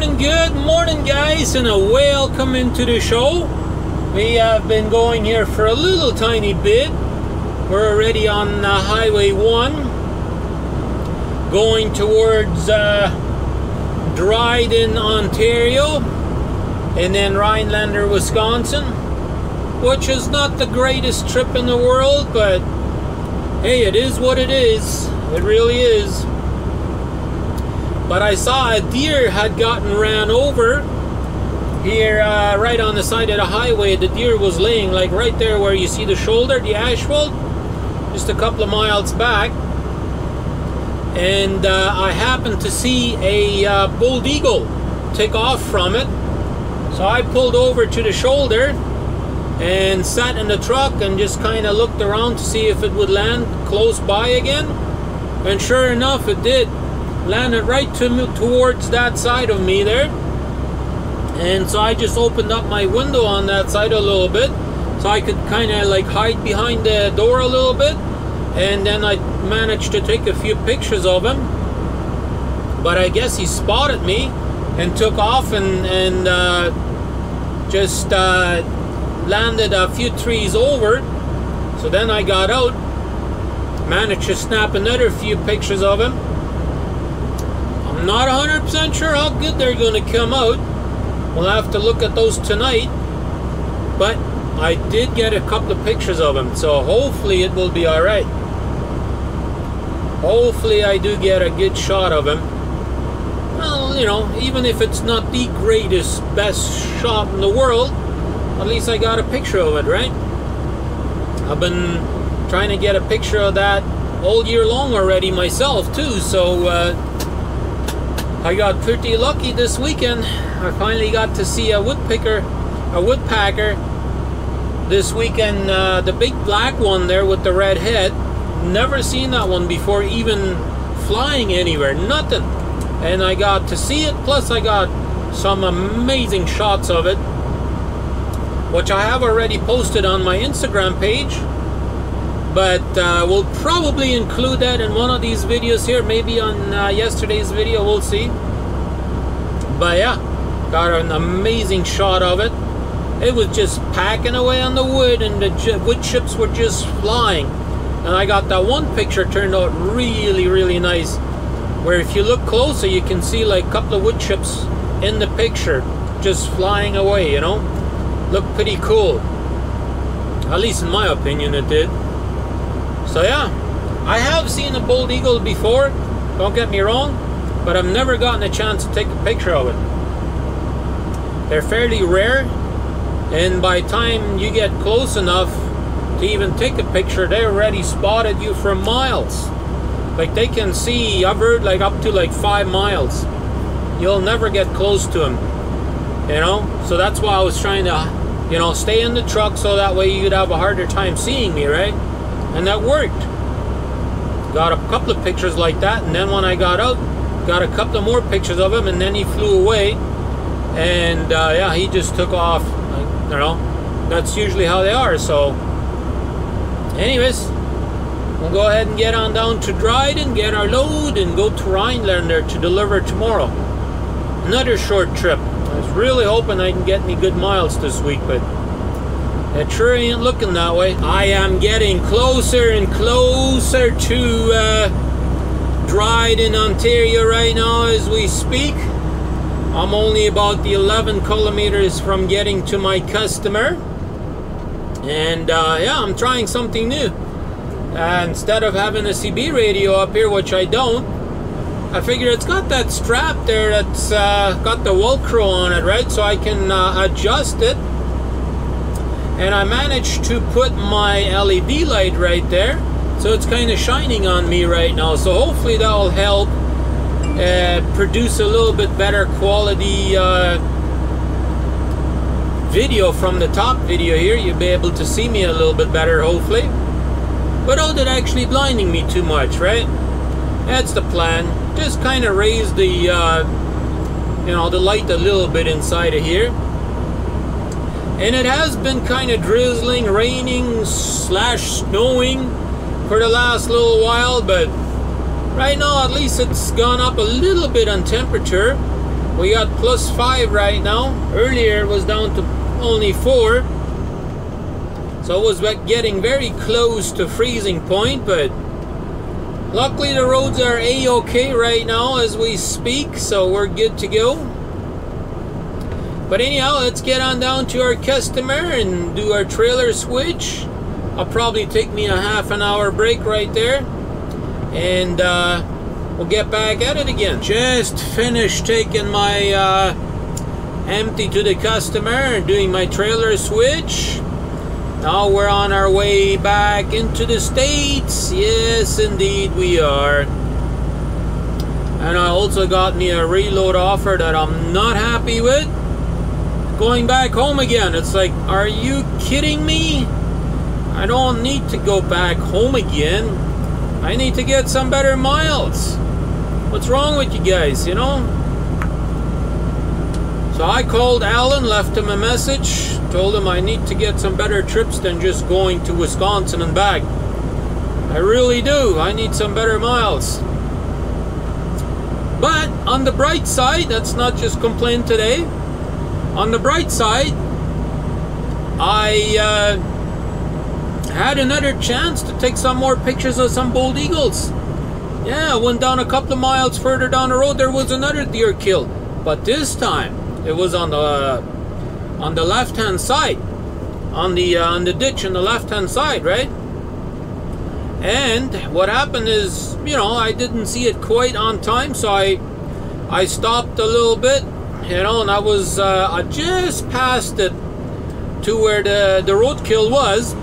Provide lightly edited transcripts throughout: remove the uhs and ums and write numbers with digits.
good morning guys, and a welcome into the show. We have been going here for a little tiny bit. We're already on Highway 1 going towards Dryden, Ontario, and then Rhinelander, Wisconsin, which is not the greatest trip in the world, but hey, it is what it is. It really is. But I saw a deer had gotten ran over here right on the side of the highway. The deer was laying like right there where you see the shoulder, the asphalt, just a couple of miles back. And I happened to see a bald eagle take off from it. So I pulled over to the shoulder and sat in the truck and just kind of looked around to see if it would land close by again. And sure enough, it did. Landed right towards that side of me there. And so I just opened up my window on that side a little bit so I could kind of like hide behind the door a little bit. And then I managed to take a few pictures of him. But I guess he spotted me and took off and just landed a few trees over. So then I got out, managed to snap another few pictures of him. I'm not 100% sure how good they're going to come out. We'll have to look at those tonight. But I did get a couple of pictures of him, so hopefully it will be alright. Hopefully I do get a good shot of him. Well, you know, even if it's not the greatest, best shot in the world, at least I got a picture of it, right? I've been trying to get a picture of that all year long already myself too, so I got pretty lucky this weekend. I finally got to see a woodpecker this weekend, the big black one there with the red head. Never seen that one before, even flying anywhere, nothing. And I got to see it, plus I got some amazing shots of it, which I have already posted on my Instagram page. But we'll probably include that in one of these videos here, maybe on yesterday's video, we'll see. But yeah, got an amazing shot of it. It was just packing away on the wood, and the wood chips were just flying. And I got that one picture turned out really, really nice, where if you look closer, you can see like a couple of wood chips in the picture, just flying away, you know? Looked pretty cool. At least in my opinion, it did. So yeah, I have seen a bald eagle before, don't get me wrong, but I've never gotten a chance to take a picture of it. They're fairly rare, and by the time you get close enough to even take a picture, they already spotted you for miles. Like they can see, I've heard like up to like 5 miles. You'll never get close to them, you know? So that's why I was trying to, you know, stay in the truck so that way you'd have a harder time seeing me, right? And that worked. Got a couple of pictures like that, and then when I got out, got a couple of more pictures of him, and then he flew away. And yeah, he just took off. Like, you know, that's usually how they are. So anyways, we'll go ahead and get on down to Dryden, get our load, and go to Rhinelander to deliver tomorrow. Another short trip. I was really hoping I can get any good miles this week, but it sure ain't looking that way. I am getting closer and closer to Dryden, Ontario right now as we speak. I'm only about the 11 kilometers from getting to my customer. And yeah, I'm trying something new. Instead of having a CB radio up here, which I don't, I figure it's got that strap there that's got the Velcro on it, right? So I can adjust it. And I managed to put my LED light right there, so it's kind of shining on me right now. So hopefully that will help produce a little bit better quality video from the top video here. You'll be able to see me a little bit better, hopefully, without it actually blinding me too much, right? That's the plan. Just kind of raise the you know, the light a little bit inside of here. And it has been kind of drizzling, raining / snowing for the last little while, but right now at least it's gone up a little bit on temperature. We got +5 right now. Earlier it was down to only 4. So it was getting very close to freezing point, but luckily the roads are a-okay right now as we speak, so we're good to go. But anyhow, let's get on down to our customer and do our trailer switch. I'll probably take me a half an hour break right there, and we'll get back at it again. Just finished taking my empty to the customer and doing my trailer switch. Now we're on our way back into the States. Yes, indeed we are. And I also got me a reload offer that I'm not happy with. Going back home again. It's like, are you kidding me? I don't need to go back home again. I need to get some better miles. What's wrong with you guys, you know? So I called Alan, left him a message, told him I need to get some better trips than just going to Wisconsin and back. I really do. I need some better miles. But on the bright side, let's not just complain today. On the bright side, I had another chance to take some more pictures of some bald eagles. Yeah, I went down a couple of miles further down the road, there was another deer kill. But this time, it was on the left-hand side, on the ditch on the left-hand side, right? And what happened is, you know, I didn't see it quite on time, so I stopped a little bit, you know, and I just passed it to where the roadkill was,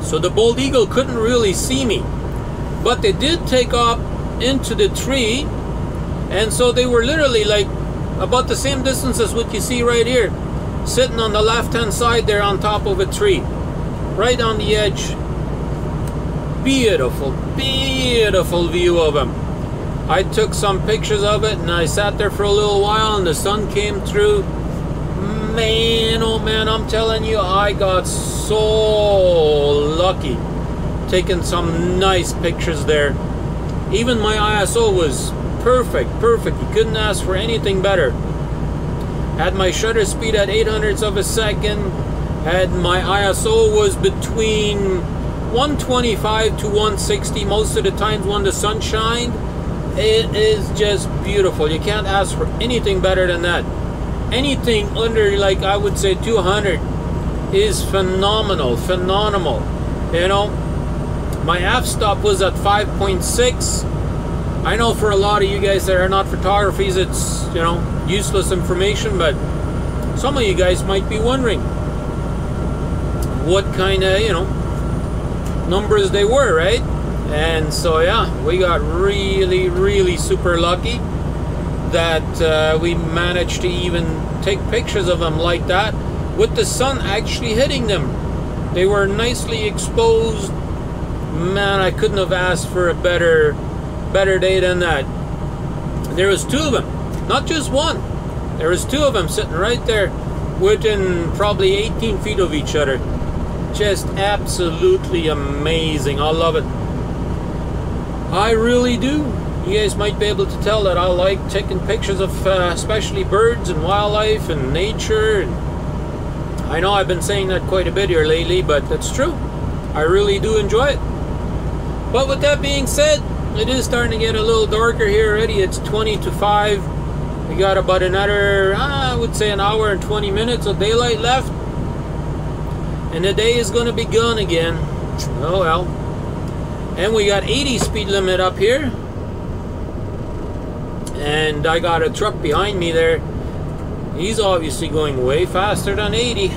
so the bald eagle couldn't really see me. But they did take off into the tree, and so they were literally like about the same distance as what you see right here, sitting on the left-hand side there on top of a tree, right on the edge. Beautiful, beautiful view of them. I took some pictures of it, and I sat there for a little while, and the sun came through. Man, oh man, I'm telling you, I got so lucky taking some nice pictures there. Even my ISO was perfect. You couldn't ask for anything better. Had my shutter speed at 800ths of a second. Had my ISO was between 125 to 160 most of the times when the sun shined. It is just beautiful. You can't ask for anything better than that. Anything under, like, I would say 200 is phenomenal. You know, my f-stop was at 5.6. I know for a lot of you guys that are not photographers, it's, you know, useless information, but some of you guys might be wondering what kind of, you know, numbers they were, right? And so yeah, we got really super lucky that we managed to even take pictures of them like that with the sun actually hitting them. They were nicely exposed. Man, I couldn't have asked for a better day than that. There was 2 of them, not just one. There was 2 of them sitting right there within probably 18 feet of each other. Just absolutely amazing. I love it. I really do. You guys might be able to tell that I like taking pictures of especially birds and wildlife and nature. And I know I've been saying that quite a bit here lately, but that's true. I really do enjoy it. But with that being said, it is starting to get a little darker here already. It's 20 to 5. We got about another, I would say, an hour and 20 minutes of daylight left. And the day is going to be gone again. Oh well. And we got 80 speed limit up here. And I got a truck behind me there. He's obviously going way faster than 80.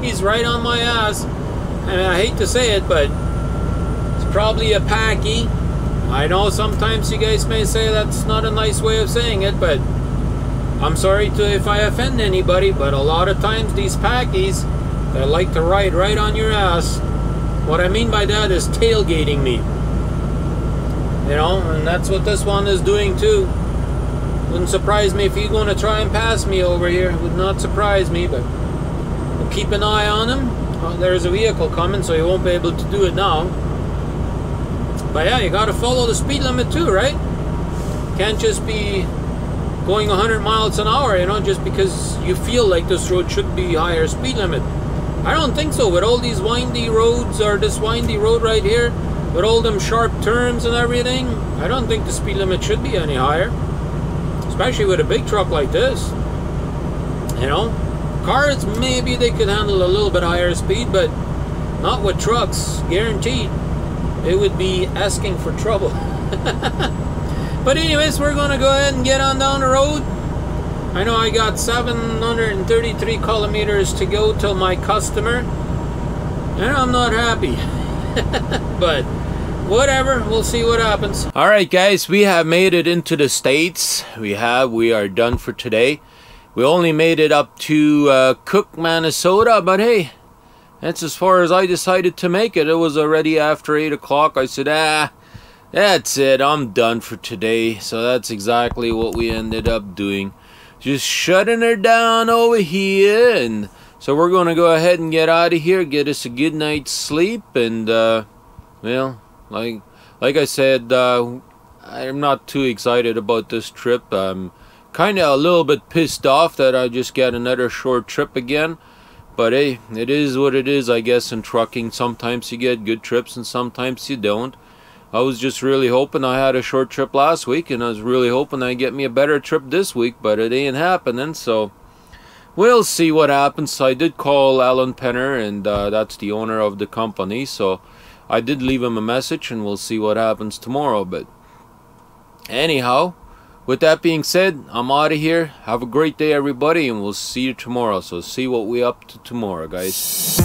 He's right on my ass. And I hate to say it, but it's probably a packy. I know sometimes you guys may say that's not a nice way of saying it, but I'm sorry if I offend anybody, but a lot of times these packies, they like to ride right on your ass. What I mean by that is tailgating me. You know, and that's what this one is doing too. Wouldn't surprise me if he's going to try and pass me over here. Would not surprise me, but we'll keep an eye on him. Oh, there's a vehicle coming, so he won't be able to do it now. But yeah, you got to follow the speed limit too, right? Can't just be going 100 miles an hour, you know, just because you feel like this road should be higher speed limit. I don't think so. With all these windy roads, or this windy road right here, with all them sharp turns and everything, I don't think the speed limit should be any higher. Especially with a big truck like this. You know, cars, maybe they could handle a little bit higher speed, but not with trucks, guaranteed. It would be asking for trouble. But anyways, we're gonna go ahead and get on down the road. I know I got 733 kilometers to go till my customer, and I'm not happy. But whatever, we'll see what happens. All right, guys, we have made it into the States. We are done for today. We only made it up to Cook, Manitoba, but hey, that's as far as I decided to make it. It was already after 8 o'clock. I said, that's it, I'm done for today. So that's exactly what we ended up doing. Just shutting her down over here. And so we're going to go ahead and get out of here, get us a good night's sleep. And, well, like I said, I'm not too excited about this trip. I'm kind of a little bit pissed off that I just got another short trip again. But hey, it is what it is, I guess, in trucking. Sometimes you get good trips and sometimes you don't. I was just really hoping I had a short trip last week, and I was really hoping I'd get me a better trip this week, but it ain't happening, so we'll see what happens. I did call Alan Penner, and that's the owner of the company, so I did leave him a message, and we'll see what happens tomorrow. But anyhow, with that being said, I'm out of here. Have a great day, everybody, and we'll see you tomorrow. So see what we're up to tomorrow, guys.